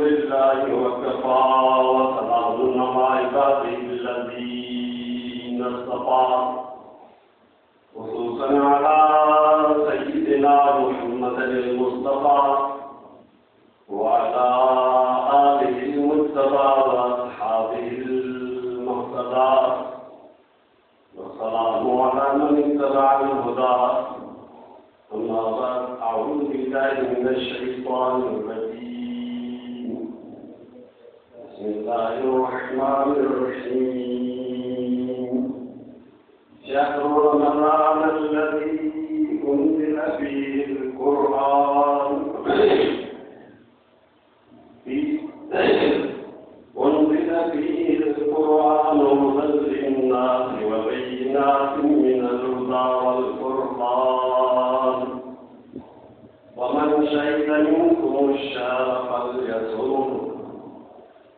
अल्हम्दुलिल्लाहि वकफा व सलामुन अला इबादिल्लज़ीना इस्तफ़ा खुसूसन अला सय्यिदिना मुहम्मदिल मुस्तफ़ा व अला आलिहिल मुज्तबा व अस्हाबिहिल मुहतदा व सलामु अला मन इत्तबअल हुदा। अम्मा बाद अऊज़ु बिल्लाहि मिनश शैतानिर रजीम। बिस्मिल्लाहिर रहमानिर रहीम। शहरु रमज़ानल्लज़ी उन्ज़िला फ़ीहिल क़ुरआन उन्ज़िला फ़ीहिल क़ुरआन हुदल लिन्नासि व बय्यिनातिन मिनल हुदा वल फ़ुरक़ान। वमन शहिद मिनकुम अश-शहरा फल्यसुमहु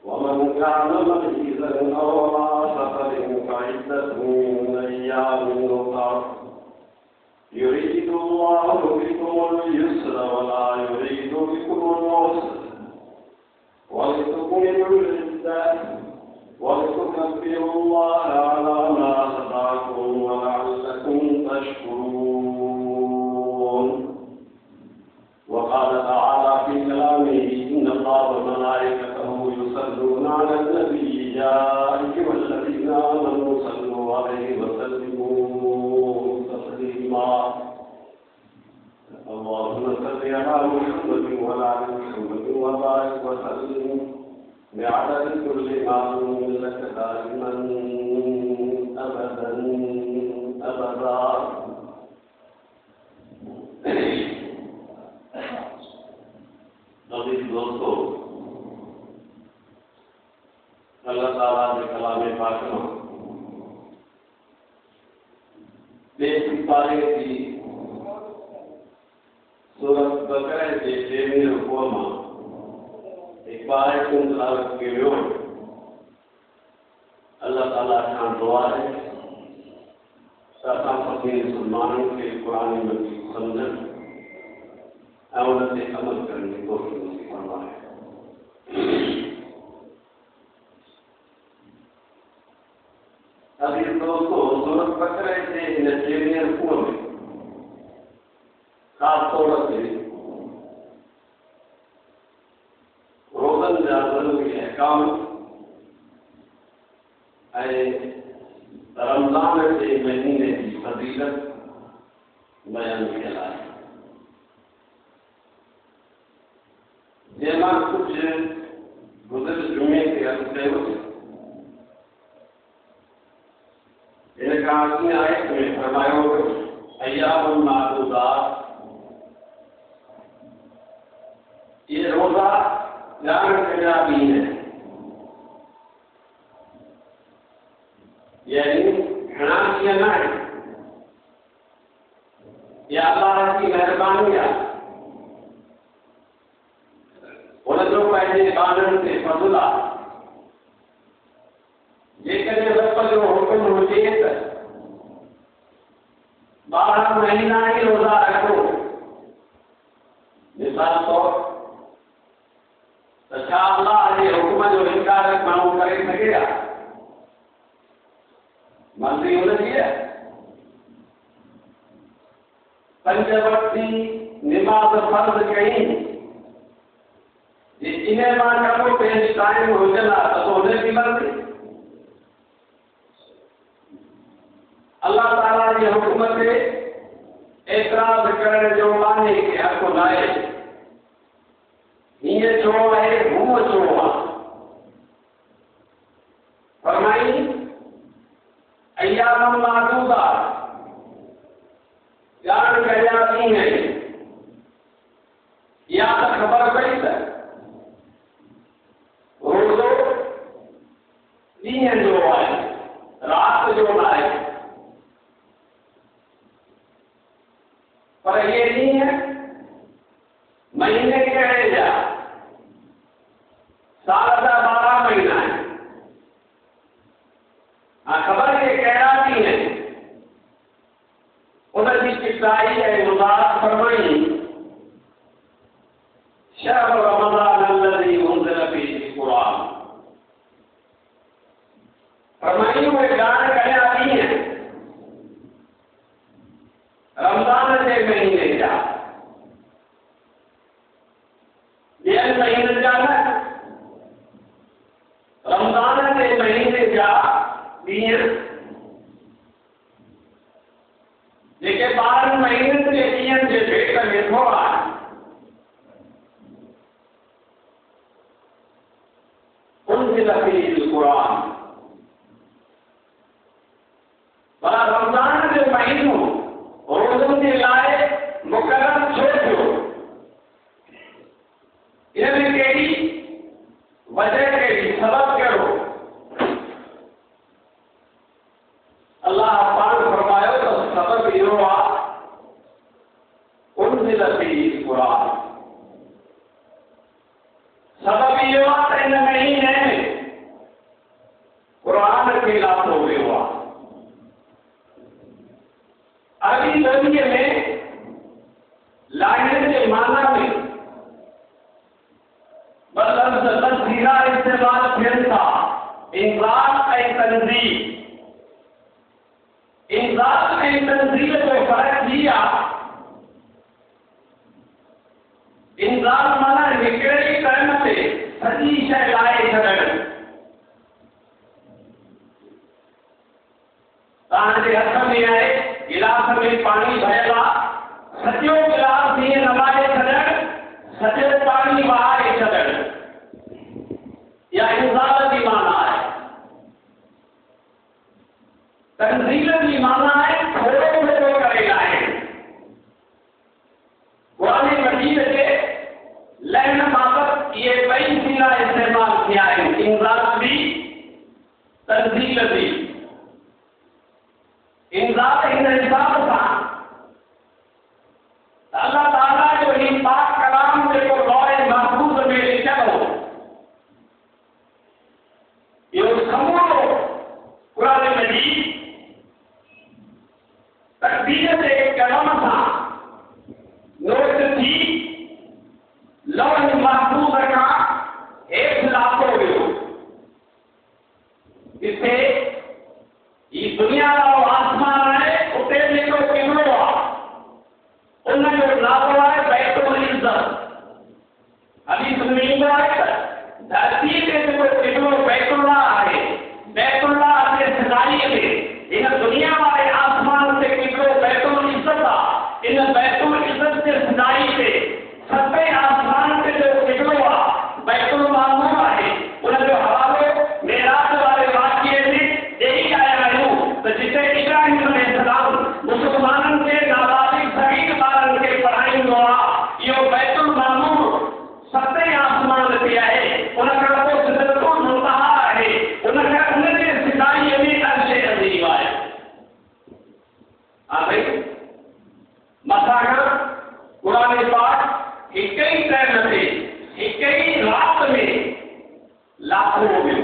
वमन कान मरीज़न अव अला सफ़रिन फ़इद्दतुन मिन अय्यामिन उख़र। युरीदुल्लाहु बिकुमुल युस्रा व ला युरीदु बिकुमुल उसरा वलितुकमिलुल इद्दत वलितुकब्बिरुल्लाह अला मा हदाकुम व लअल्लकुम तशकुरून। वक़ाल तआला फ़ी कलामिही इन्नल्लाह व मलाइकतहु युसल्लूना अलन नबी या अय्युहल्लज़ीना आमनू सल्लू अलैहि व सल्लिमू तस्लीमा। अल्लाहुम्मा सल्लि अला मुहम्मद व अला आलि मुहम्मद व बारिक व सल्लिम बिअदद कुल्लि मालूमिन लक दाइमन अबदन अबदा। अज़ीज़ दोस्तों, अल्लाह ताला के कलाम पाक में बेसिक पारे की सूरत बकरा के 13वें रुकू में एक बार तिलावत के वियो अल्लाह ताला का दुआ है ताकि सभी मुसलमानों के कुरान मजीद समझन और उनसे अमल करने की कोशिश फरमाए। अभी दोस्तों सूरत बकरा के 13वें रुकू में खास तौर से रोज़न जाज़न के अहकाम रमज़ान के महीने की फजीलत बयान किया है। जैसा कुछ गुज़िर जुमे के हफ्ते इनका अपनी आयत में फरमाया अय्यामुन मादूदात, ये रोजा जान कामयाबी है, यानी घना किया ना है, या अल्लाह की मेहरबानी है उन जो पहले बानन से फजला जेकॾहिं रब जो हुकुम हुजे त 12 महीना ही रोजा रखो। मिसाल तौर छा अल्लाह जे हुकुम जो इनकार माण्हू करे सघेगा? मर्ज़ी हुनजी आहे। 5 वक्त जी निमाज़ फर्ज़ कई जे इन मां कॾो पंहिंजी टाइम हुजनि हा त हुनजी मर्ज़ी। अल्लाह ताला जे हुकुम ते एतराज़ करण जो माने के हक़ नाहे। हीअं छो आहे, हूअं छो आहे? फरमाई अय्यामुन मादूदात, ॼाण कया ॾींहं आहिनि। या त ख़बर पई त रोज़ो ॾींहं जो आहे, राति जो न आहे। पर ये ॾींहं महीने कहिड़े जा, साल ॿियनि महीननि जा न, रमज़ान जे महीने जा ॾींहं जेके 12 महीननि जे ॾींहंनि जे भेट में थोड़ा उनज़िल फ़ीहिल क़ुरान, भला रमज़ान जो महीनो रोज़नि जे लाइ मुक़ररु छो थियो? इन में कहिड़ी वजह, कहिड़ी सबब कहिड़ो? अल्लाह पाक फरमायो त सबब इहो आहे उनज़िल फ़ीहिल क़ुरान। सबब इहो आहे त इन महीने में क़ुरान खे लाथो वियो आहे। अरबी ॿोलीअ में लाइन जे माना में लफ़्ज़ सीधा इस्तेमाल थियनि था, इंज़ाल ऐं तंज़ील। इंज़ाल ऐं तंज़ील जो फ़र्क़ु ई आहे, इंज़ाल माना हिकिड़े ई टाइम ते सॼी शइ लाहे छॾणु। तव्हांजे हथ में आहे, गिलास में पानी भरियल आहे, सॼो गिलास ईअं न लाहे छॾणु, सॼो पानी वहाए छॾणु, या इंज़ाल जी माना आहे। तंज़ील जी माना आहे थोरो थोरो करे लाहे। क़ुरान मजीद जे लहन बाबत इहे ॿई सीरा इस्तेमाल थिया आहिनि, इंज़ाल बि, तंज़ील बि। इंज़ाल हिन हिसाब सां अल्लाह ताला जो ही पाक कलाम जेको लौह महफूज़ में लिखियलु हो, इहो समूरो क़ुरान मजीद तक़दीर जे कलम सां नोट थी लौह महफूज़ खां हेठि लाथो वियो। जिथे ही दुनिया वारो आसमान आहे, उते जेको क़िबलो आहे उनजो नालो आहे बैतुल इज़्ज़त। हदीस में ईंदो आहे त धरती ते जेको क़िबलो बैतुल्लाह आहे, बैतुल्लाह जे सिधाईअ में इन दुनिया वारे आसमान ते क़िबलो बैतुल इज़्ज़त आहे। इन बैतुल इज़्ज़त जे सिधाई ते सतें आसमान ते जो क़िबलो आहे बैतुल मामूर आहे। उनजो हवालो मेराज वारे वाक़िए में ॾेई आया आहियूं त जिते इब्राहिम अलैहिस्सलाम मुस्लमाननि खे नाबालिग सगीर ॿारनि खे पढ़ाईंदो आहे, इहो बैतुल मामूर सतें आसमान ते आहे। उन खां पोइ सिदरतुल मुंतहा आहे, उनजे सिधाईअ में अर्शे अज़ीम आहे। हा भई, मथां खां क़ुरान पाक हिक ई टाइम ते हिक ई राति में लाथो वियो।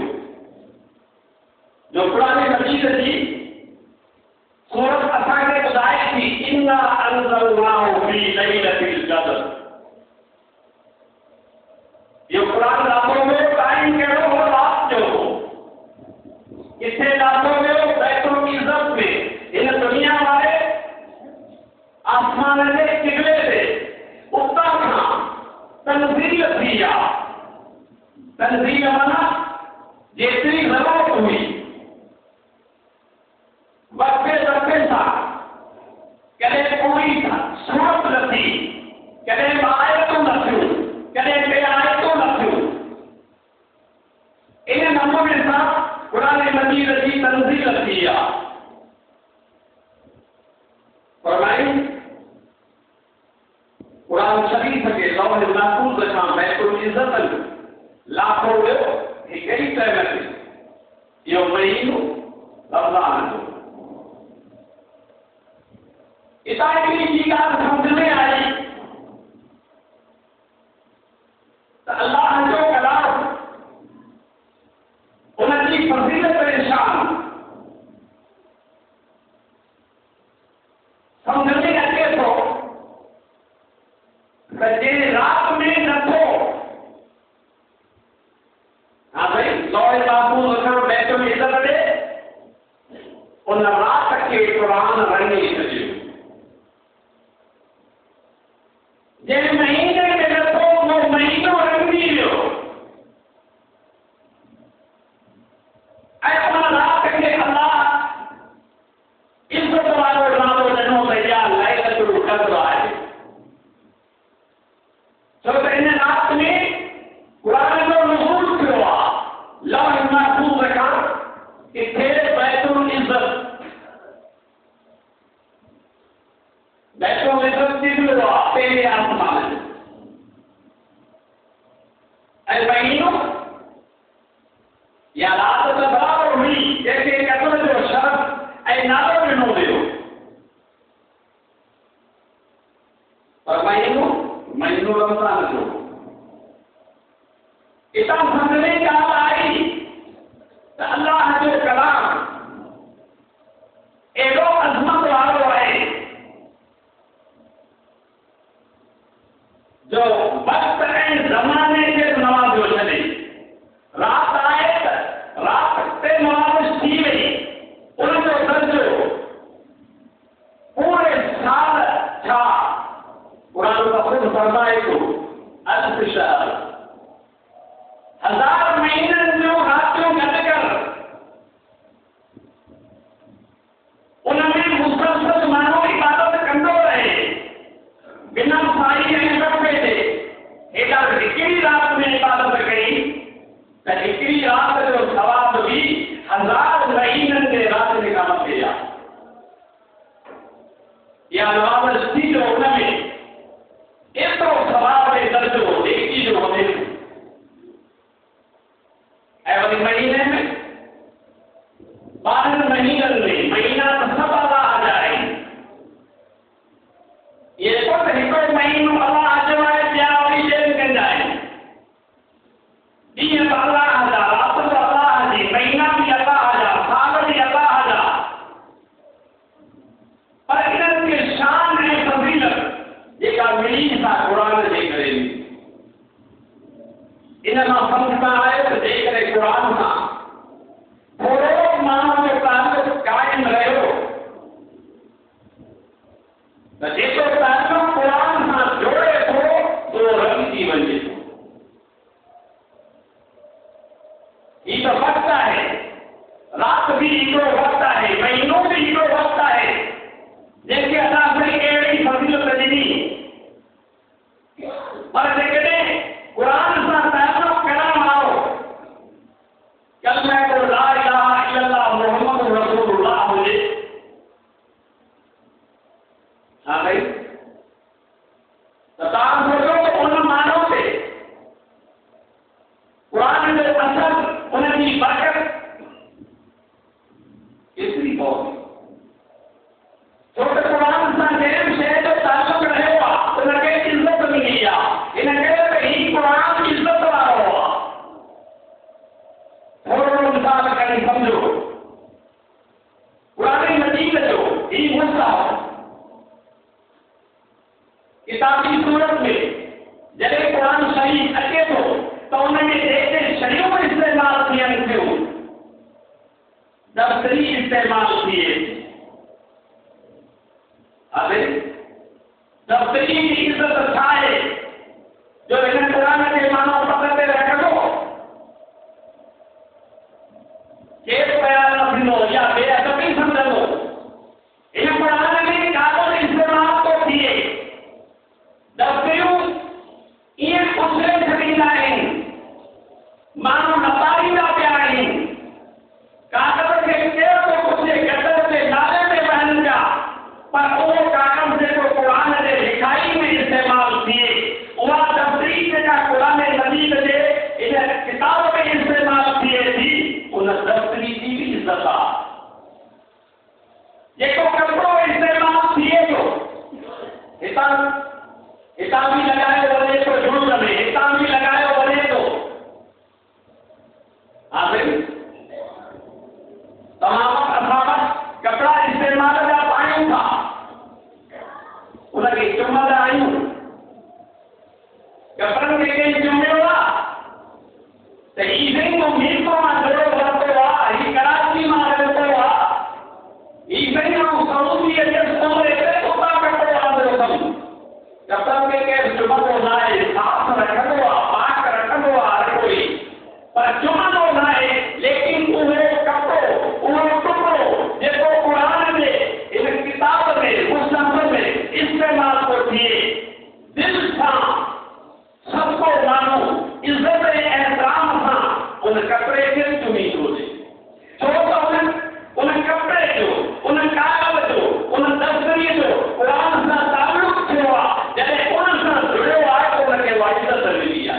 जो क़ुरान मजीद जी सूरत असांखे ॿुधाए थी, इन्ना अंज़लनाहु फ़ी लैलतिल क़द्र। इहो क़ुरान लाथो वियो, टाइम कहिड़ो हो? राति जो हो। किथे लाथो वियो? बैतुल इज़्ज़त में, हिन दुनिया वारे आसमान जे क़िबले ते। उतां खां तंज़ील थी आहे। तंज़ील माना जेतिरी ज़रूरत हुई वक़्ते वक़्ते सां, कॾहिं पूरी सूरत न थी, कॾहिं आयतूं न थियूं, कॾहिं ॿे आयतूं न थियूं। इन नमूने सां क़ुरान मजीद जी तंज़ील थी आहे। फरमाई क़ुरान शरीफ़ के लौह महफूज़ खां बैतुल इज़्ज़त लाथो वियो हिक ई टाइम ते। इहो महीनो रमज़ान जो। इतां हिकिड़ी ॿी ॻाल्हि सम्झ में आई त अल्लाह जो कलाम, उनजी फज़ीलत शान सम्झ में अचे थो त जे राति में नथो, हा भई, लौह महफूज़ खां बैतुल इज़्ज़त ॾे, उन राति खे क़ुरान रंगे छॾियो। जंहिं महीने में नथो, उहो महीनो ऐं महीनो या रात त बराबरि हुई जंहिंखे कत्ल जो शर्फ़ ऐं नालो ॾिनो वियो, पर महीनो रमज़ान जो। इतां सम्झ में ॻाल्हि आई त अल्लाह जो कलाम एॾो अज़मत वारो आहे जो वक़्त ऐं ज़माने खे नवाज़ियो छॾे। रात आहे त रात ते नवाज़ थी वई, उनजो दर्जो पूरे साल छा क़ुरान त ख़ुदि फरमाए थो अल्फ़ शहर, 1000 महीननि जूं रातियूं गॾु कर। उनमें मुसलसल माण्हू इबादत कंदो रहे बिना साई ऐं वक़्फ़े जे। हेॾा हिकिड़ी रात में इबादत कई त हिकिड़ी रात जो सवाब बि 1000 महीननि जे रात जे खां मथे आहे। या नवाज़ थी जो उनमें एतिरो सवाब ऐं दर्जो नेकी जो वधे थो। ऐं वरी महीने में 12 महीननि में महीना त सभु अलाह जा आहिनि। इहे ख़ुदि हिकिड़ो महीनो अलाह जो आहे, ॿिया वरी ॿियनि कंदा आहिनि। ॾींहं बि अलाह जा, राति बि अलाह जी, महीना बि अलाह जा, साल बि अलाह जा। पर इन्हनि खे शान ऐं फज़ीलत जेका मिली था क़ुरान जे करे, इन मां सम्झ में आयो त जेकॾहिं क़ुरान सां थोरो माण्हू जो ताल्लुक़ क़ाइमु रहियो त जेको ताल्लुक़ क़ुरान सां जोड़े थो उहो रहिजी वञे थो। हीउ त वक़्तु आहे, रात बि हिकिड़ो वक़्तु आहे, महीनो बि हिकिड़ो वक़्तु आहे जंहिंखे असां साईं अहिड़ी फज़ीलत ॾिनी। पर जेकॾहिं क़ुरान सां ताल्लुक़ करण वारो कलमा को ला इलाहा इल्लल्लाह मुहम्मद रसूलुल्लाह हुजे, हा भाई, त तव्हां सोचो त उन माण्हू ते क़ुरान जो असर, उनजी बरकत केतिरी पवंदी। छो त क़ुरान सां जंहिं शइ जो ताल्लुक़ रहियो आहे उनखे इज़त मिली आहे। इन करे त हीउ क़ुरान इज़त वारो आहे। थोरो मिसाल खणी सम्झो, क़ुरान मजीद जो हीउ मुसहफ़ किताबी सूरत में जॾहिं क़ुरान शरीफ़ अचे थो त उनमें जेके शयूं इस्तेमालु थियनि थियूं, दफ़्तरी इस्तेमालु थिए, अरे दफ़्तरी जी इज़त छा आहे जो हिन क़ुरान खे माण्हू पत ते रखंदो, केरु तयारु न थींदो या बेअदबी सम्झंदो। इन क़ुरान में कागज़ इस्तेमालु थो थिए, दफ़्तरियूं ईअं उछले छॾींदा आहिनि, माण्हू न पाईंदा पिया आहिनि। कागज़ खे केरु थो पुछे गटर ते नाले ते वहनि पिया, पर उहो कागज़ जेको क़ुरान जे लिखाई में इस्तेमालु थिए, उहा दफ़्तरी जेका क़ुरान मजीद जे इन किताब में इस्तेमालु थिए थी, उन दफ़्तरी जी बि इज़त आहे। जेको कपिड़ो इस्तेमालु थिए थो, हितां बि लॻायो वञे थो जुड़ून में, हितां बि लॻायो वञे थो। हा साईं, तव्हां वटि असां वटि कपिड़ा इस्तेमाल जा पायूं था, उनखे चुमंदा आहियूं। कपिड़नि खे कंहिं चुमियो आहे त हीउ साईं मूं मीरपुर मां जोड़ो वरितो आहे, हीउ कराची मां वरितो आहे, हीउ साईं मां सऊदीअ जे सोमरे ते उतां कपिड़ो आंदो अथमि। कपिड़नि खे केरु चुमंदो न आहे, साफ़ रखंदो आहे, पाक रखंदो आहे हर कोई, पर चुमंदो न आहे। लेकिन उहो कपिड़ो, उहो टुकड़ो जेको क़ुरान जे इन किताब में, मुसहफ़ में इस्तेमालु थो थिए, दिलि सां सभु को माण्हू इज़त ऐं एहतराम सां उन कपिड़े खे चुमी थो ॾे। छो त उन कपिड़े जो, उन कागज़ जो, उन दफ़्तरीअ जो क़ुरान सां ताल्लुक़ थियो आहे। जॾहिं उन सां जुड़ियो आहे त उनखे उहा इज़त मिली आहे।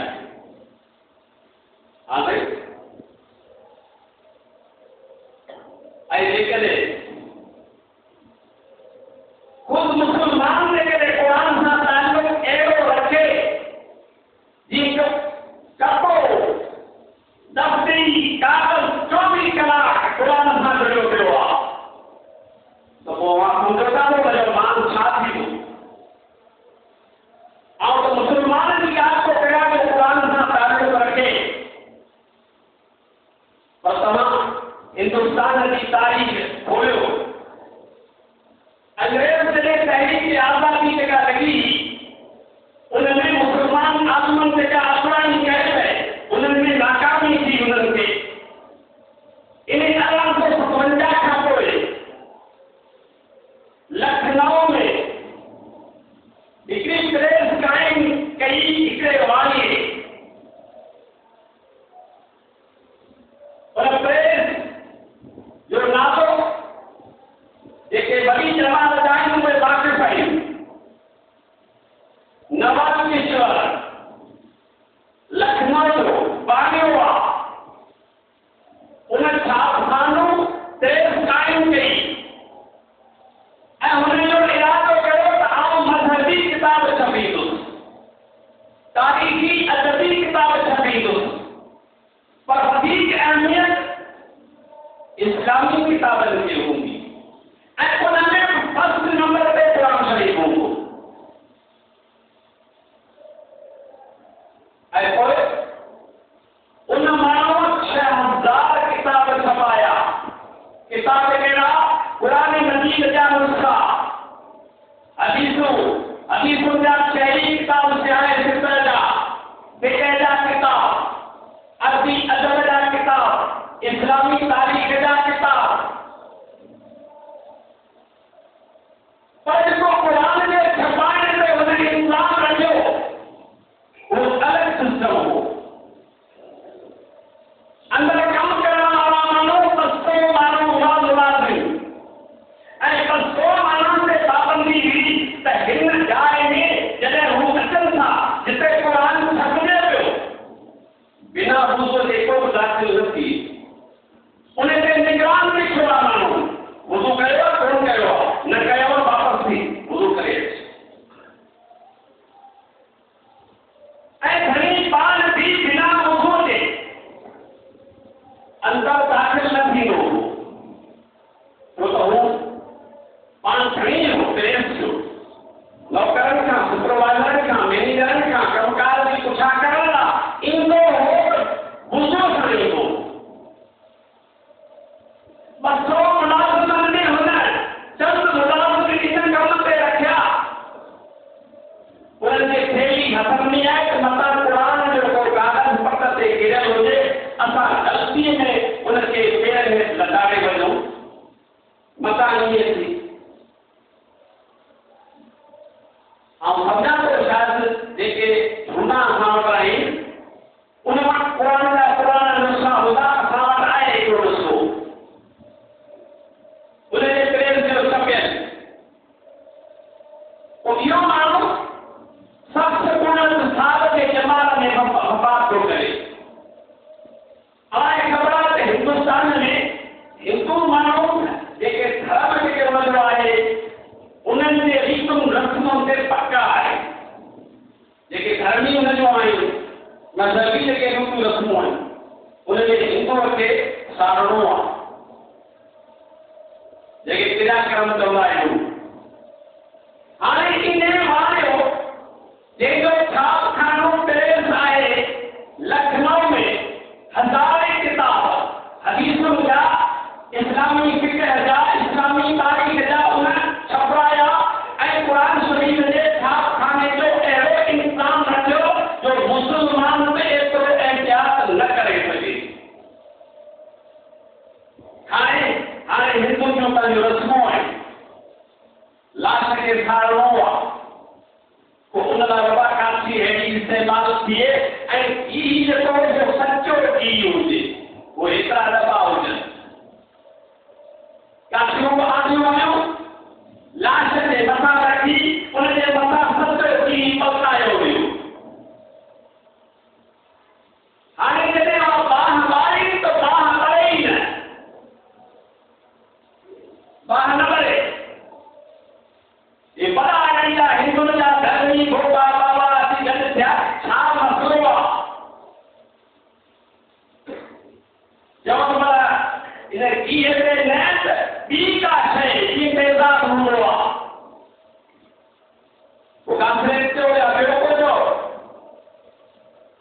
इस्लामी किताबनि में हूंदी ऐं उन में फर्स्ट नंबर ते क़ुरान शरीफ़ हूंदो ऐं पोइ उन माण्हू 6000 किताब छपाया किताब कहिड़ा क़ुरान मजीद जा नुस्ख़ा हदीसूं जा शहरी किताब सियारे सितर जा फिक़ह जा किताब अरबी अदब जा किताब इस्लामी तारीख़ जा किताब पर जेको क़ुरान जे छपाइण ते हुनखे इस्लाम रखियो उहो अलॻि सिस्टम हो अंदरि कमु करण वारा माण्हू 200 माण्हू मुलाज़िम ऐं 200 माण्हुनि ते पाबंदी हुई त हिन जाइ में जॾहिं हू अचनि था जिते क़ुरान छपिजे पियो बिना वुज़ू जे को बि दाख़िल न थी उन ते निगरान बि छो आहे माण्हू वुज़ू कयो कोन कयो न कयो वापसि थी वुज़ू करे ऐं घणी पाण बि बिना वुज़ू जे अंदर दाख़िल न थींदो छो त हू पाण खणी हो प्रेस जो नौकरनि खां सुपरवाइज़रनि खां मैनेजरनि खां कमकार जी पुछा करण लाइ ईंदो हो वुज़ू सां ईंदो 200 मुलाज़िमनि में हुन चंद मुलाज़िम इन कम ते रखिया उन्हनि जी थैली हथनि में आहे त मथां क़ुरान जो को कागज़ पट ते गिरियल हुजे असां ग़लतीअ में उनखे पेर में लॻाए वञूं मथां ईअं थी ऐं सम्झां थो शायदि जेके हूंदा असां वटि आहिनि उन वटि क़ुरान जा पुराणा नुस्ख़ा हूंदा असां वटि आहे हिकिड़ो नुस्ख़ो उनजे प्रेस जो छपियल पोइ इहो माण्हू सख़्त गुणनि साल जे जमाल में वफ़ात थो करे हाणे ख़बर आहे त हिंदुस्तान में हिंदू माण्हू जेके धर्म जेके वधो आहे उन्हनि जे रीतूं रस्मुनि ते पका आहे जेके धर्मी हुन जूं आहिनि मज़हबी जेके रीतूं रस्मूं आहिनि उनजे हिंदुअ खे सारणो आहे जेके क्रियाक्रम चवंदा आहियूं हाणे इन वारियो जंहिंजो छापखानो प्रेस आहे लखनऊ में 1000 किताब हदीसुनि जा इस्लामी फिक़ह जा इस्लामी तारीख़ जा उन छपाया ऐं क़ुरान शरीफ़ जे छापखाने जो अहिड़ो इंतज़ाम रखियो जो मुस्लमान ते एतिरो एहतियात न करे सघे हाणे हिंदुनि जूं पंहिंजूं रस्मूं आहिनि लाश खे सारणो आहे पोइ उन लाइ बाबा कासी अहिड़ी इस्तेमालु थिए ऐं ई जेको जो सचो घी हुजे उहे एतिरा दफ़ा हुजनि कासियूं बि आंदियूं आहियूं लाश जे मथां रखी उनजे मथां सचो घी पकायो वियो हाणे जॾहिं बाहि ॿारी त बाहि ॿरे ई न बाहि न ॿरे ये बड़ा आनंद हिंदुनि जा धर्मी गोपा बाबा अची गॾु थिया छा मसलो आहे चवनि भला इन घीअ ते न त ॿी का शइ जीअं तेज़ाब हूंदो आहे पोइ कांफ्रेंस थियो या ॿियो कुझु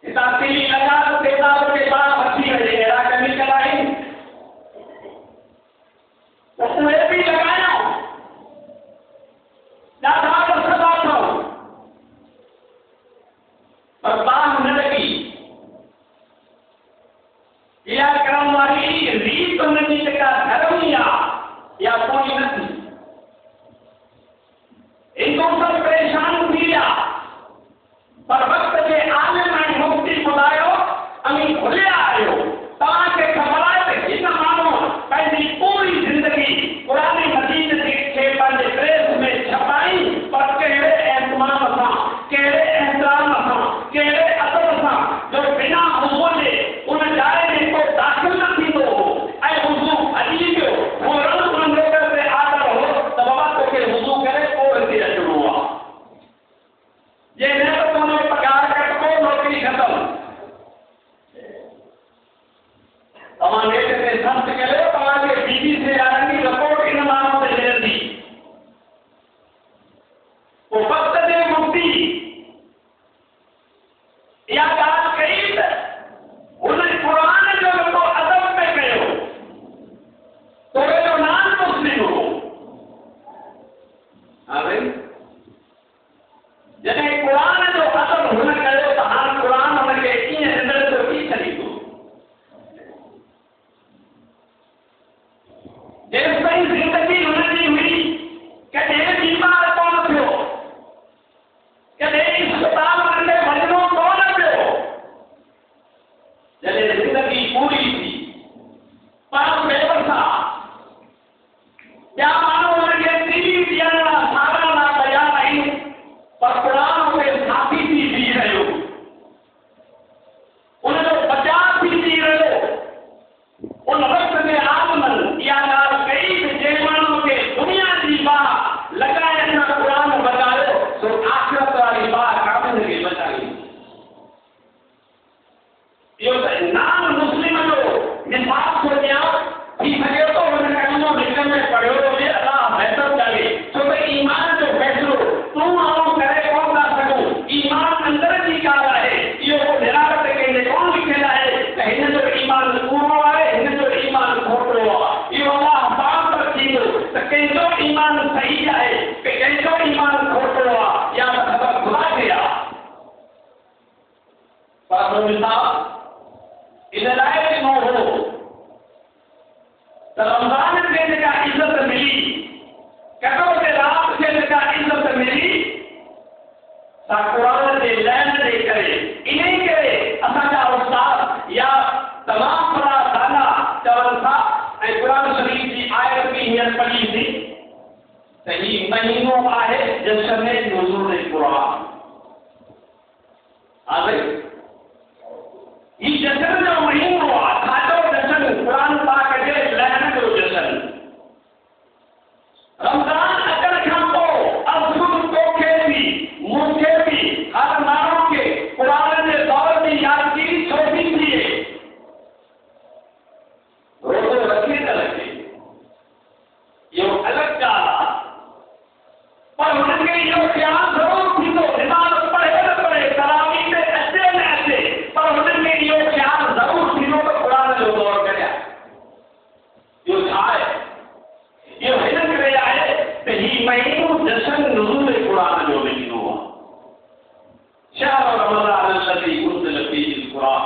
हितां तीली लॻा त तेज़ाब खे ॿार अची वञे अहिड़ा केमिकल आहिनि पोइ उहे बि लॻायूं ॾाढा वसदा अथव पर बाहि न लॻी इहा करण वारी रीत हुनजी जेका धर्मी आहे या कोई न थी हिंदू सभु परेशान थी विया पर वक़्त जे आलिम ऐं मुफ़्ती ॿुधायो अमी खुलिया आहियो तव्हांखे ख़बर आहे त हिन माण्हू पंहिंजी पूरी ज़िंदगी क़ुरान मजीद खे पंहिंजे प्रेस में छपाई पर कहिड़े एतमाम सां कहिड़े एहतराम सां कहिड़े अदब सां जो बिना वुज़ू जे उन जाइ में को दाख़िल न थींदो हो ऐं वुज़ू हली वियो फौरन उन नौकर ते आदर हो त बाबा तोखे वुज़ू करे पोइ हिते अचिणो आहे जे न त तुंहिंजो पघार कटिबो नौकरी ख़तमु इन लाइ ॾिनो हो त रमज़ान खे जेका इज़त मिली, कटो ते राति खे जेका इज़त मिली, सा क़ुरान जे लहन जे करे, इन्ही करे असांजा उस्ताद या तमामु बड़ा दाना चवनि था ऐं क़ुरान शरीफ़ जी आयत बि हींअर पढ़ी थी त ही महीनो आहे जश्न नुज़ूल क़ुरान। हाणे ही जश्न जो महीनो आहे, खाधो जश्न, क़ुरान पाक जे लहन जो जश्न। रमज़ान अचण खां पोइ अफ़सोस तोखे बि मूंखे बि हर माण्हू खे क़ुरान जे दौर जी यादगिरी छो थी थिए। रोज़ो रखे न रखे इहो अलॻि ॻाल्हि आहे, पर हुनखे इहो ख़्यालु ज़रूरु थींदो, नमाज़ पढ़े न पढ़े, तरावीह ते अचे न अचे, पर हुनखे इहो ख़्यालु ज़रूरु थींदो त क़ुरान जो दौर करियां। इहो छा आहे? इहो हिन करे आहे त ही महीनो जश्न नुज़ूल क़ुरान जो महीनो आहे। शहर रमज़ान अल्लज़ी उन्ज़िल फ़ीहिल क़ुरान,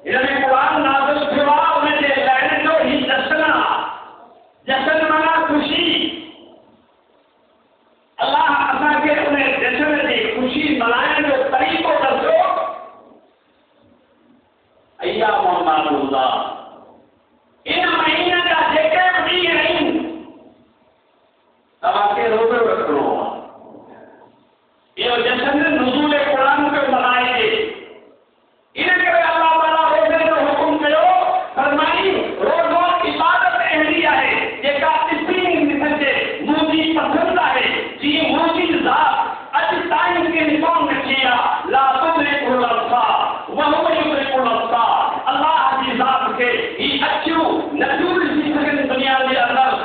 हिन में क़ुरान नाज़िल थियो आहे, उन जे लहन जो ही जश्न आहे। जश्न माना ख़ुशी। अल्लाह असांखे उन जश्न जी ख़ुशी मल्हाइण जो तरीक़ो दसो। अय्यामुन मादूदात, इन महीने जा जेके बि ॾींहं आहिनि तव्हांखे रोज़ो रखिणो आहे। इहो जश्न नुज़ूल क़ुरान खे मल्हाइजे। इन करे अल्लाह ताला रोज़े जो हुकुम कयो, फरमाई रोज़ो इबादत अहिड़ी आहे जेका ॾिसी निकिरजे, मुंहिंजी पसंदि आहे, जीअं मुंहिंजी ज़ात अॼु ताईं कंहिं कोन रखी आहे। ला तुदरिकुल अब्सार व हुव युदरिकुल अब्सार, अल्लाह जी ज़ात खे ही अखियूं नथियूं ॾिसी सघनि दुनिया जे अंदरि।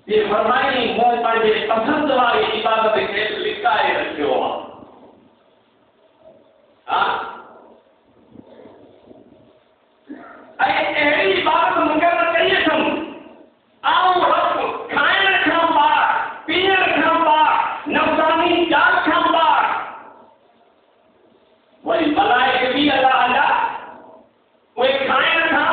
ये फरमाई मूं पंहिंजे पसंदि वारी इबादत खे लिकाए रखियो आहे। ऐं अहिड़ी इबादत मुक़ररु कई अथमि, आऊं रब खाइण खां पार, पीअण खां पार, नफ़्सानी जात खां पार, वरी मलाइके बि अल्लाह जा उहे खाइण खां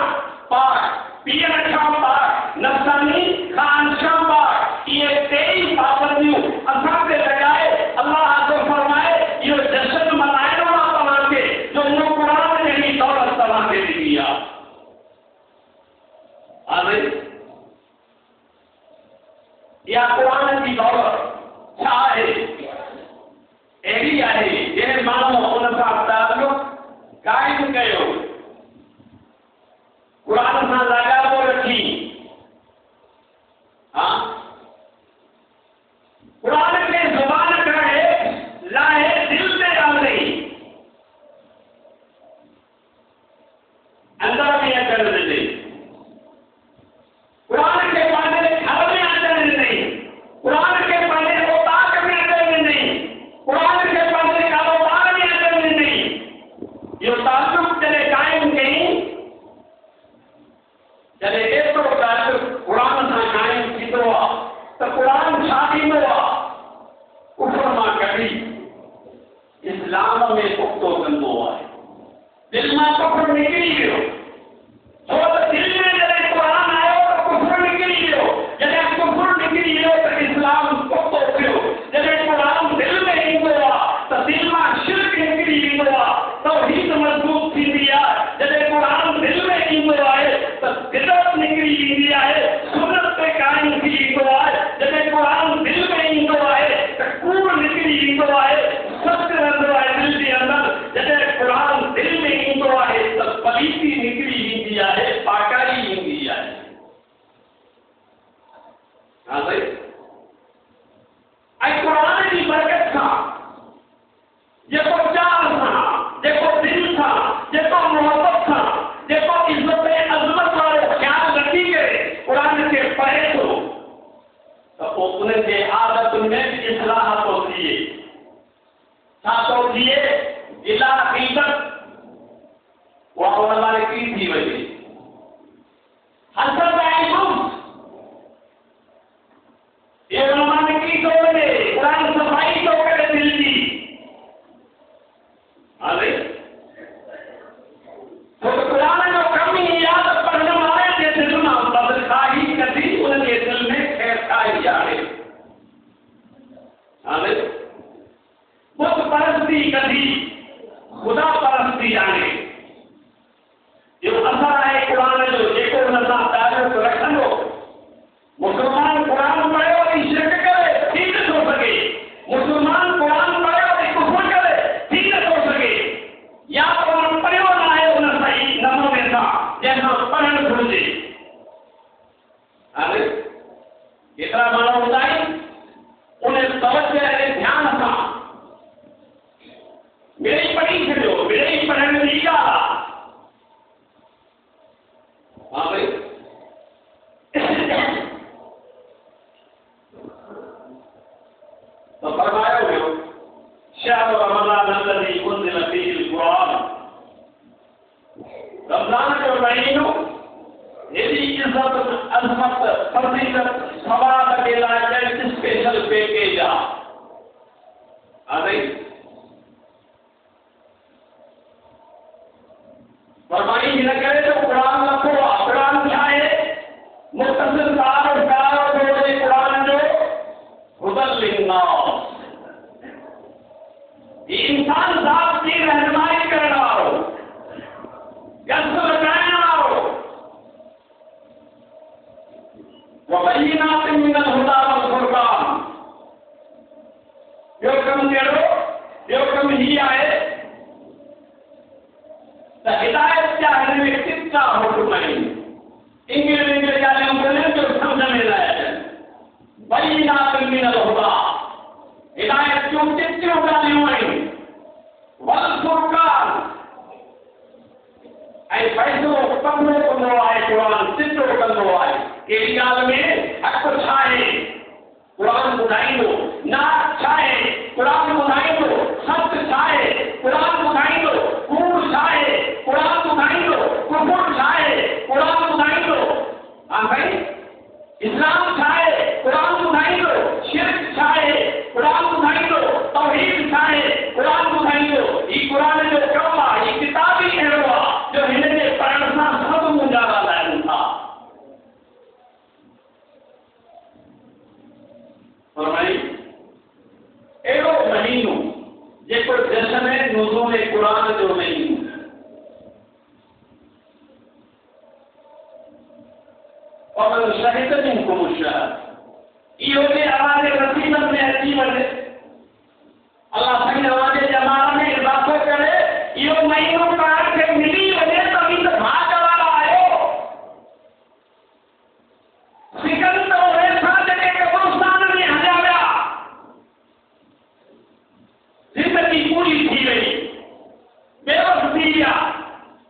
पार, पीअण खां पार, नफ़्सानी खान खां पार, इहे टेई पाबंदियूं असां ते लॻाए अल्लाह जो फरमाए इहो जश्न मल्हाइणो आहे तव्हांखे, जो मूं क़ुरान जहिड़ी दौलत तव्हांखे ॾिनी आहे। हाणे इहा क़ुरान जी दौलत छा आहे? अहिड़ी आहे जंहिं माण्हू उन सां ताल्लुक़ क़ाइमु कयो, क़ुरान सां लगावो रखी, क़ुरान खे ज़ुबान करे लाहे दिल ते आंदई, अंदर में अचण ॾिनई, क़ुरान खे पंहिंजे घर में अचण ॾिनई, क़ुरान खे पंहिंजे औताक में अचण ॾिनई, क़ुरान खे पंहिंजे कारोबार में अचण ॾिनई। इहो ताल्लुक़ जॾहिं क़ाइमु कई, जॾहिं एतिरो ताल्लुक़ क़ुरान सां क़ाइमु थींदो आहे त क़ुरान छा ॾींदो आहे? कुफ्र मां कढी इस्लाम में पुख़्तो कंदो आहे। दिलि मां कुफ्र निकिरी वियो, छो त दिलि में जॾहिं क़ुरान आयो त कुफ्र निकिरी वियो, जॾहिं कुफ्र निकिरी वियो त इस्लाम पुख़्तो थियो। जॾहिं क़ुरान दिलि में ईंदो आहे त दिलि मां शिरक निकिरी वेंदो आहे, तौहीद मज़बूत थींदी आहे। जॾहिं क़ुरान दिलि में ईंदो आहे त बिदअत निकिरी वेंदी आहे, सुन्नत ते क़ाइमु थी वेंदो आहे। जॾहिं क़ुरान दिलि में ईंदो आहे त कूड़ निकिरी वेंदो आहे, सच रहंदो आहे दिलि जे अंदरि। जॾहिं क़ुरान दिलि में ईंदो आहे त पलीत थी जाने जो असर आहे क़ुरान जो जेको हुन सां तालुक़ रखंदो मुस्लमान क़ुरान पढ़ियो वरी शिरक करे थी नथो सघे मुस्लमान क़ुरान पढ़ियो वरी कुफ्र करे थी नथो सघे या क़ुरान पढ़ियो न आहे उन सही नमूने सां जंहिंसां पढ़णु घुरिजे हाणे केतिरा माण्हू हूंदा आहिनि उन तवजह ऐं ध्यान सां मिड़ेई पढ़ी छॾियो मिड़ेई पढ़ण जी ॻाल्हि आहे हाँ भाई तो फरमाया हुआ शहर रमज़ान अल्लज़ी उन्ज़िल फ़ीहिल क़ुरान रमज़ान जो महीनो हेॾी इज़त अज़मत फ़ज़ीलत सवाब जे लाइ ॾाढी स्पेशल पैकेज आहे हा भाई फरमाई हिन करे जो क़ुरान लखो आहे क़ुरान छा आहे मुख़्तसिर तारीफ़ जो क़ुरान जो हुदल लिन्नास इंसान ज़ात की रहनुमाई करण वारो गस लॻाइण वारो वबय्यिनातिन मिनल हुदा वल फ़ुरक़ान ॿियो कमु कहिड़ो ॿियो कमु हीउ आहे त हिदायत जा हिन में केतिरा हुकुम आहिनि इंग्लिश ॻाल्हियूं ॿोलियुनि जो सम्झ में न अचनि बय्यिनातिन मिनल हुदा हिदायत जूं केतिरियूं ॻाल्हियूं आहिनि वल फ़ुरक़ान ऐं फ़ैसिलो कंदो कंदो आहे क़ुरान सिधो कंदो आहे कहिड़ी ॻाल्हि में हक़ छा आहे क़ुरान ॿुधाईंदो नात छा आहे क़ुरान ॿुधाईंदो सच छा आहे क़ुरान ॿुधाईंदो कूड़ छा आहे क़ुरान ॿुधाईंदो कुफ़ुर छा आहे क़ुरान ॿुधाईंदो हा भाई इस्लाम छा आहे क़ुरान ॿुधाईंदो शिरक छा आहे क़ुरान ॿुधाईंदो तौहीद छा आहे क़ुरान ॿुधाईंदो ही क़ुरान जो कमु आहे ही किताब ई अहिड़ो आहे जो हिन जे पढ़ण सां सभु मुंहिंजा ॻाल्हाइनि था फरमाई अहिड़ो महीनो जेको जश्न नुज़ूल क़ुरान जो महीनो और शहीद मिनकुम अश-शहर इहो जे आवाज़ रसीदत में अची वञे अल्लाह साईं आवाज़ जे अमार में इज़ाफ़ो करे इहो महीनो तव्हां खे मिली वञे त बि त भाग वारा आहियो सिकंदर वेठा जेके कब्रिस्तान में हलिया विया ज़िंदगी पूरी थी वई बेवस थी विया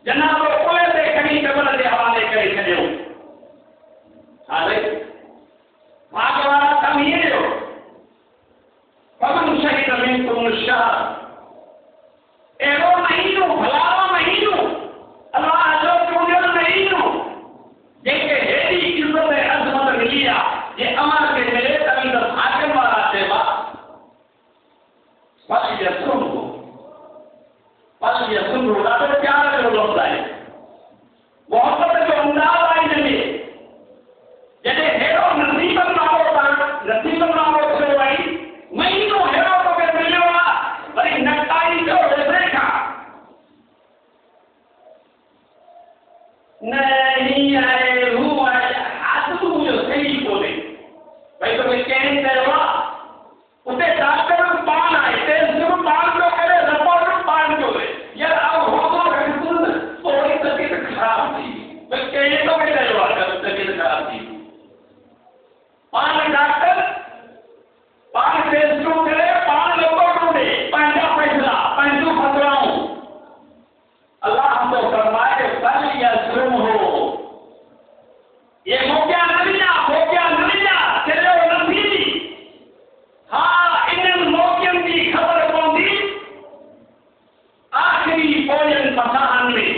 जनाब कोए ते खणी कब्र जे हवाले करे छॾियो हा भई भाग वारा कमु इहे जो फमन शहीद मिनकुम अश-शहर अहिड़ो महीनो भलारो महीनो अल्लाह जो चूंडियल महीनो जंहिंखे हेॾी इज़त ऐं अज़मत मिली आहे जे अमर खे मिले त बि त भाॻनि वारा चइबा पल यसुंदो ॾाढो प्यार जो लफ़्ज़ आहे मोहबत जो अंदाज़ आहे हिन में जॾहिं हेड़ो नसीबन वारो थियो आहे महीनो हेड़ो तोखे मिलियो आहे वरी नकाई जो वेझे खां न ही आहे हू आहे आदमू जो सही कोन्हे भई तोखे कंहिं चयो आहे उते डॉक्टर पाण आहे टेस्ट पाण जो करे रिपोर्ट पाण जो करे यार अब होतो रखूं थोड़ी तबियत ख़राब थी भई कंहिं तोखे चयो आहे तबियत ख़राब थी पाण डॉक्टर पाण टेस्टूं करे पाण रिपोर्टूं ॾे पंहिंजा फ़ैसिला पंहिंजूं फ़तवाऊं अल्लाह तो फरमाए फल यसरुहु ये मौक़िया न मिलिया चलियो न थी हा इन्हनि मौक़ियनि जी ख़बर पवंदी आख़िरी पोयनि मसाहनि में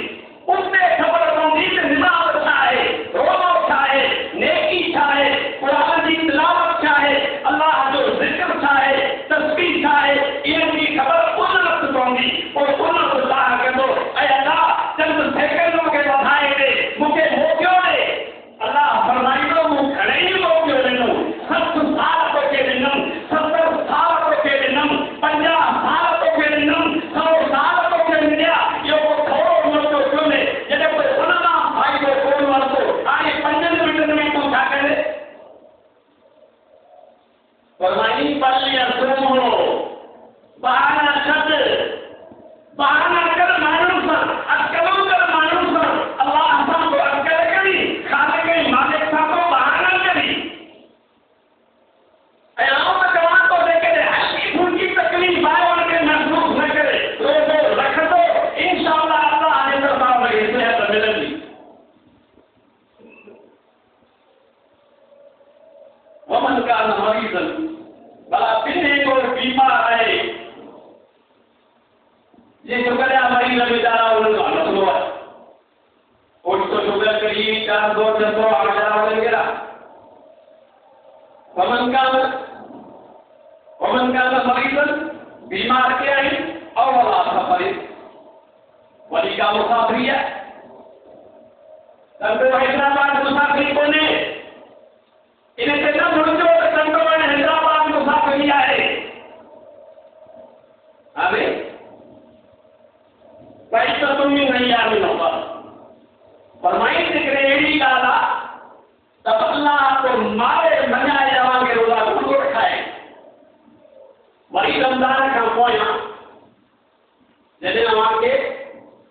उते ख़बर पवंदी त निमाज़ छा आहे रोज़ो छा आहे नेकी छा आहे क़ुरान जी तिलावत छा आहे अल्लाह जो ज़िक्र छा आहे तस्बीह छा आहे इन्हनि जी ख़बर उन वक़्तु पवंदी पोइ उन वक़्तु तव्हां कंदो ऐं अल्लाह चंद सेकंडों खे वधाए ॾे दो जतो आजा वगैरह वमन का मरीजन बीमार के आई और वाला सफर वली का मुसाफिर है तब हैदराबाद मुसाफिर को ने इन्हें से न मुड़ो तब हैदराबाद मुसाफिर है अरे पैसा तुम ही नहीं आ रही होगा फरमाई से ग्रेडी डाला तब अल्लाह को मारे मनाए जावांगे रोजा को खाए वही रमजान का कोया जैसे वहां के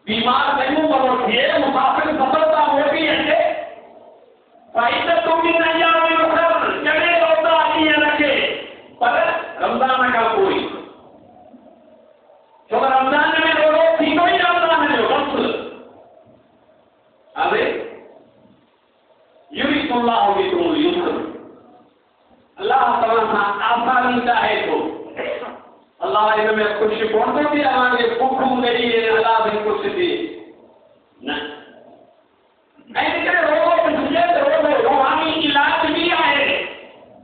बीमार नहीं बनो थे मुसाफिर सफलता होगी ऐसे पैसा तुम ही नहीं आ रही होगा चले रोजा आती है रखे पर रमजान का कोई तो रमजान में रोजा तीनों ही रमजान में बस अबे युरिकुल्लाह बिकुम युसर अल्लाह ताला आसानी चाहे तो अल्लाह इनमें कुछ बोलते भी हमारे हुक्म नहीं है अल्लाह भी कुछ दी न ऐसे करे रोगों में तुझे रोगों रूहानी इलाज भी आए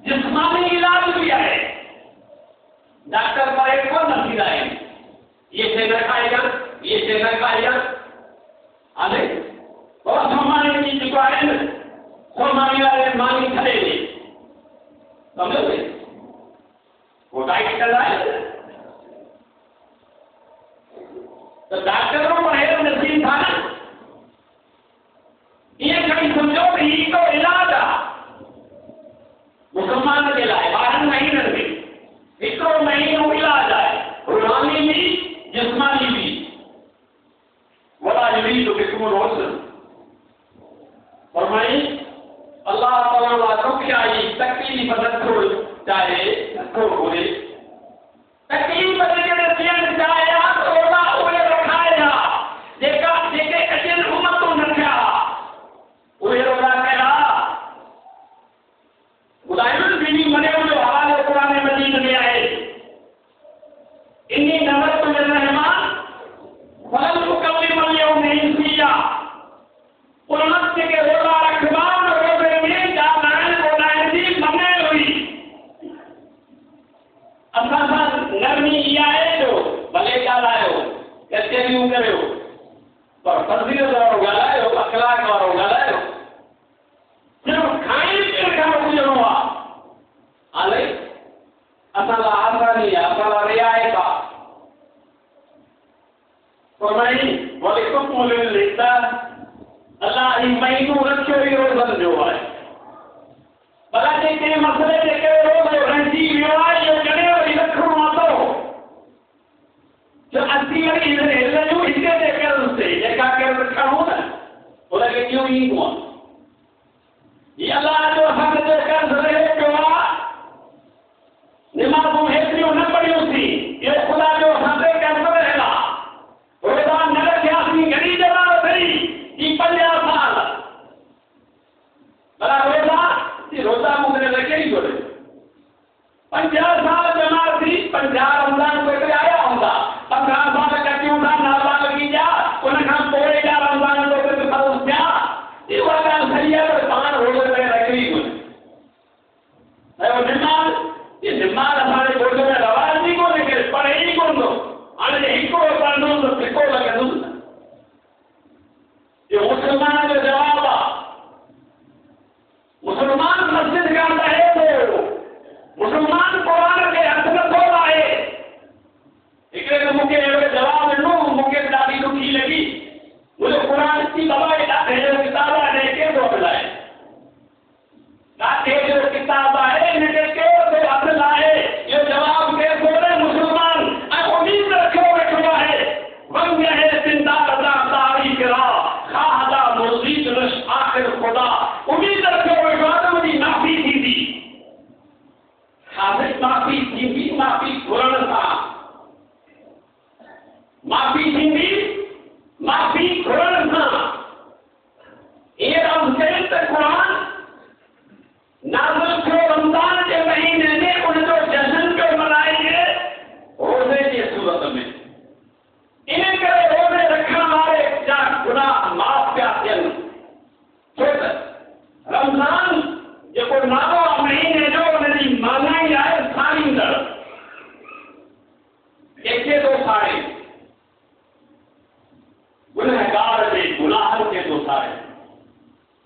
जिस्मानी इलाज भी आए डॉक्टर पर एक को नसीब आए ये से न खाएगा ये से न खाएगा अरे बहुत हमारे चीज को आए न हमारी वाले मांगी खड़े नहीं समझे वो डाइट कर रहा है तो डॉक्टरों को है नसीब था ना ये कहीं समझो कि तो इलाज मुसलमान के लाए बाहर नहीं रहते इसको नहीं वो इलाज आए रूहानी भी जिस्मानी भी वला यही तो किस्म रोशन फरमाई अल्लाह ताला दुख आई तकलीफ नथो चाहे नथो बोले तकलीफ जेके थियन चाहे ओला उहे रखाया जेका जेके अजन उम्मतों न थिया उहे रोला कया ॿुधाइण बिनी मने जो हवाले क़ुरान मजीद में आहे इन्नी नज़र तो रहमान फल मुकम्मिल यौम इंसिया उन्नत के रोला रखवान रोजे में जानान बोलाए दी मने हुई असां नरमी आए जो भले ॻाल्हायो कचहरियूं करियो पर फज़ीलत वारो ॻाल्हायो अखलाक वारो ॻाल्हायो सिर्फ़ु खाइण पीअण खां गुज़रणो आहे हाले असां लाइ आसानी आहे असां लाइ रिआयत आहे फरमाई वलिकुम लिल्लाह अल्लाह ही महीनो रखियो ई रोज़नि जो आहे भला जेके मसइले जेके रोज़ो रहिजी वियो आहे इहो कॾहिं वरी रखिणो आहे जो असीं वरी हिन जूं हिते जे कर्ज़ ते जेका कर्ज़ खणूं न उनखे कीअं ईंदो आहे हीअ अल्लाह जो हक़ जो कर्ज़ रहे पियो आहे निमाज़ूं हेतिरियूं न पढ़ियूंसीं इहो ख़ुदा जो हक़ कर्ज़ रहियल आहे रोज़ा न रखियासीं घणी जमा अथई ई 50 साल भला रोज़ा मुझे लगे ही बोले 50 साल जमा थी 50 रमजान को हिकिड़े आया हूंदा 15 साल कटियूं था नाला लॻी जा उनखां पोइ जा रमजान को हिकिड़े फर्ज़ थिया इहा ॻाल्हि सही आहे पर पाण रोज़े में रखी कोन्हे ऐं निमाज़ ये निमाज़ असांजे गुनहगार जे गुनाह के तो सारे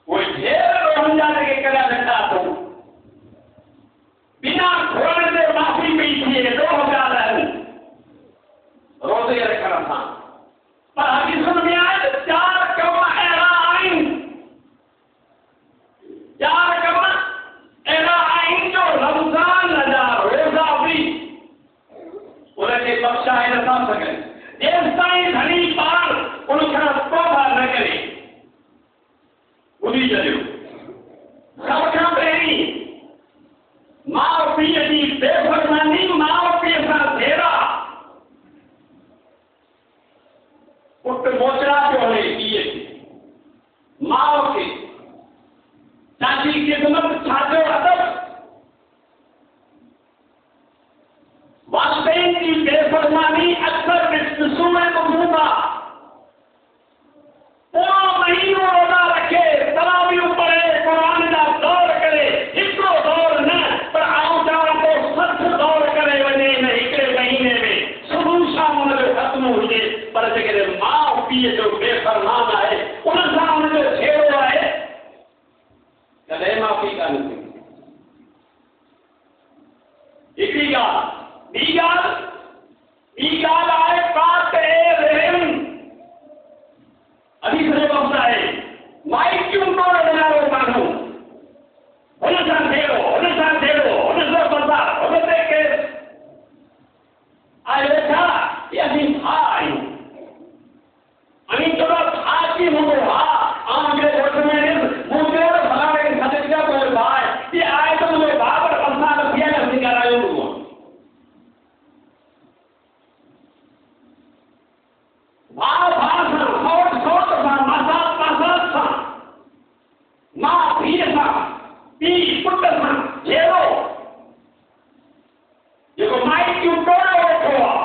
वो ढेर रोहंजा के करा लटा तो बिना खोलण दे माफी पई थी 2000 रोज़े रखण सां पर हदीसुनि में आहे 4 कम अहिड़ा आहिनि 4 कम अहिड़ा आहिनि जो रमज़ान जा रोज़ा बि उनखे बख़्शाए नथा सघनि जेसिताईं धनी ॿार उनखां तौबा न करे ॿुधी छॾियो सभ खां पहिरीं माउ पीउ जी बेफ़रमानी माउ पीउ सां धेरा पुट मोचरा पियो हले पीउ खे माउ खे तव्हांजी ख़िदमत छाजो अदब वालदेन की बेफ़रमानी अक्सर ॾिसूं ऐं ॿुधूं था पूरो महीनो रोज़ा रखे तरावियूं पढ़े क़ुरान जा दौर करे हिकिड़ो दौर न पर आऊं चवां थो 60 दौर करे वञे हिन हिकिड़े महीने में सुबुह शाम हुनजो ख़त्म हुजे पर जेकॾहिं माउ पीउ जो बेफ़रमान आहे उन सां हुनजो छेड़ो आहे कॾहिं माफ़ी कान थींदी हिकिड़ी ॻाल्हि ॿी ॻाल्हि आहे काट रहम हदीस जो लफ़्ज़ आहे माइकियूं तोड़ वारो माण्हू हुन सां धेड़ो हुन सां बर्दार हुन ते केस आहे वेठा असीं भाउ आहियूं अनी थोरा भाउ अची हूंदो हा आउं हिकिड़े घोट में मूं चयो त फलाणे खे सॾु कयो त उहो भाउ आहे इहे आहे त मुंहिंजो भाउ पर असां त थिया न असीं ॻाल्हायूं हूंदो भाउ सां सौट सां मसात सां माउ पीउ सां पीउ पुट सां जहिड़ो जेको माइकियूं तोड़े वेठो आहे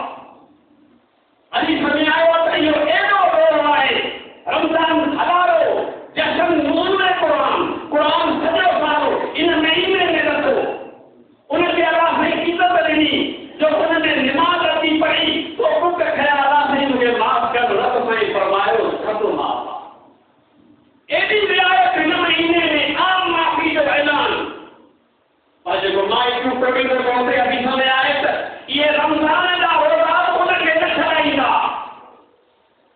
हदीस में आयो आहे त इहो एॾो ॾोहो आहे रमज़ान हलारो जशन नज़ूल क़ुरान सॼो सारो इन महीने में रखो उनखे अलाह साईं इज़त ॾिनी जो हुन में निमाज़ अची पढ़ी तो बुक खया अलाह साईं मूंखे माफ़ कर रब साईं फरमायो सभु माफ़ आहे एॾी रिआयत हिन महीने में आम माफ़ी जो ऐलान पर जेको माइकियूं तोड़ींदो पहुते हदीस में आहे त इहे रमज़ान जा रोज़ा उनखे न छॾाईंदा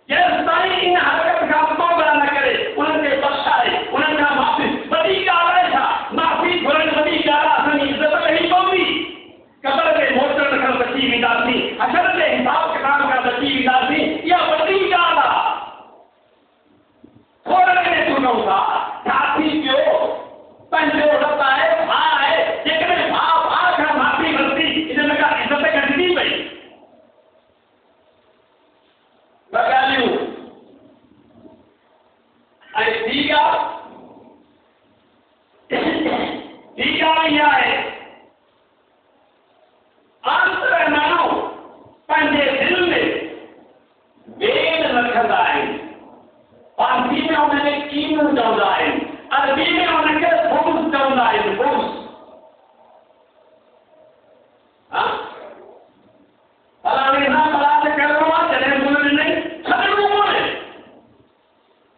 जेसिताईं इन हरकत खां तौबा न करे उनखे बख़्शाए उन्हनि खां माफ़ी वॾी ॻाल्हि आहे छा माफ़ी घुरण वॾी ॻाल्हि आहे असांजी इज़त ॾेई पवंदी कबर ते मोचण खां बची वेंदासीं हशर जे हिसाब किताब खां बची वेंदासीं इहा वॾी ॻाल्हि आहे थोरे में चुनूं था छा थी पियो पंहिंजो रब आहे भाउ आहे जेकॾहिं भाउ खां माफ़ी वरिती इन खां इज़त घटिजी पई ॿ ॻाल्हियूं ऐं ॿी ॻाल्हि इहा आहे आंतर माण्हू पंहिंजे दिलि में वेद रखंदा आहिनि फारसी में हुनखे कीमू चवंदा आहिनि अरबी में हुनखे बुग़्ज़ चवंदा आहिनि बुग़्ज़ फलाणे सां बलात करिणो आहे जॾहिं मुंहिंजो नहीं छॾिणो कोन्हे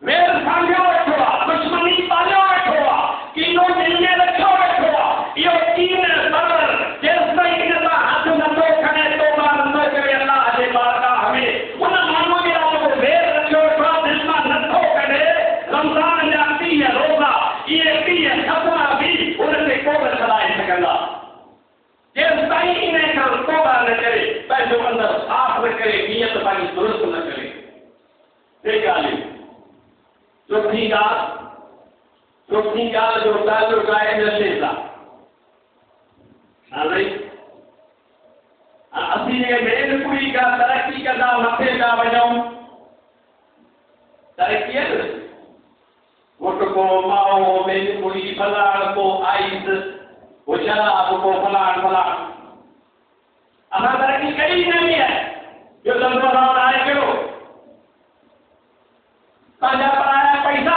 वेद सांभियो वेठो आहे दुश्मनी पालियो वेठो आहे कीनो दिलि में रखियो वेठो आहे इहो कीन सबर जेसिताईं इन सां हथ नथो खणे तौबा नथो करे अलाह जे बारगाह में उन माण्हूअ जे लाइ जेको वेद रखियो वेठो आहे दिलि मां नथो कढे रमज़ान जा 30 रोज़ा इहे 30 ख़तना बि उनखे कोन छॾाए सघंदा जेसिताईं इन खां तौबा न करे पंहिंजो अंदरि साफ़ न करे नियत पंहिंजी दुरुस्त न करे टे ॻाल्हियूं चौथी ॻाल्हि जो ताल्लुक़ आहे नशे सां असीं मेन पूरी का तरक़ी कंदा मथे था वञूं तरक़ी आहे न घोटको माओ मेन पूरी फलाण पोइ आइस वो शराब को फलाण असां तरक़ी कई नहीं है जो लंबो आहे कहिड़ो पंहिंजा पराया पैसा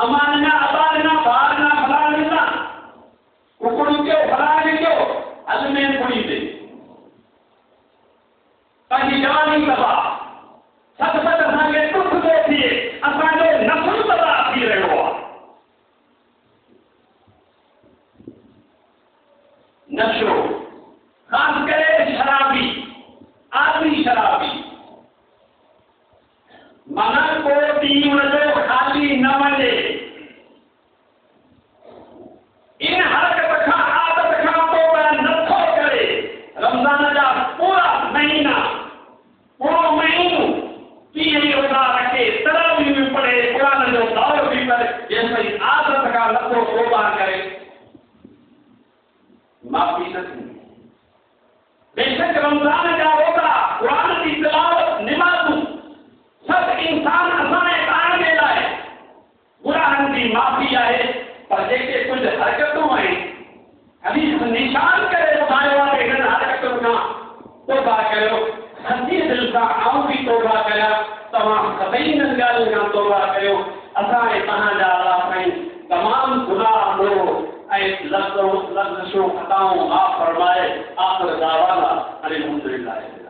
अमान आबाद बार फलाण कुकड़ू कयो फलाण कयो अजमेर पुड़ी ते पंहिंजी जवानी तबाह सत असांखे दुख थो ॾींहुं हुनजो ख़ाली न वञे। इन हरकत खां आदत खां तौबा नथो करे रमज़ान जा पूरा महीना पूरो महीनो कीअं रोज़ा रखे तरावी भी पढ़े क़ुरान जो दौर भी करे जेसिताईं आदत खां नथो तौबा करे माफ़ी न थींदी। बेशक रमज़ान जा रोज़ा क़ुरान जी तिलावत निमाज़ूं सब इंसान असांजे पाण जे लाइ गुनाहनि जी माफ़ी आहे पर जेके कुझु हरकतूं आहिनि हदीस निशान करे ॿुधायो आहे त हिननि हरकतुनि खां तौबा कयो। सची दिलि सां आऊं बि तौबा कयां तव्हां सभई हिननि ॻाल्हियुनि खां तौबा कयो। असांजे तव्हांजा अलाह साईं तमामु गुनाह ॾोह ऐं लफ़्ज़ो खताऊं माफ़ फरमाए। आख़िर दावाना अल्हम्दुलिल्लाह।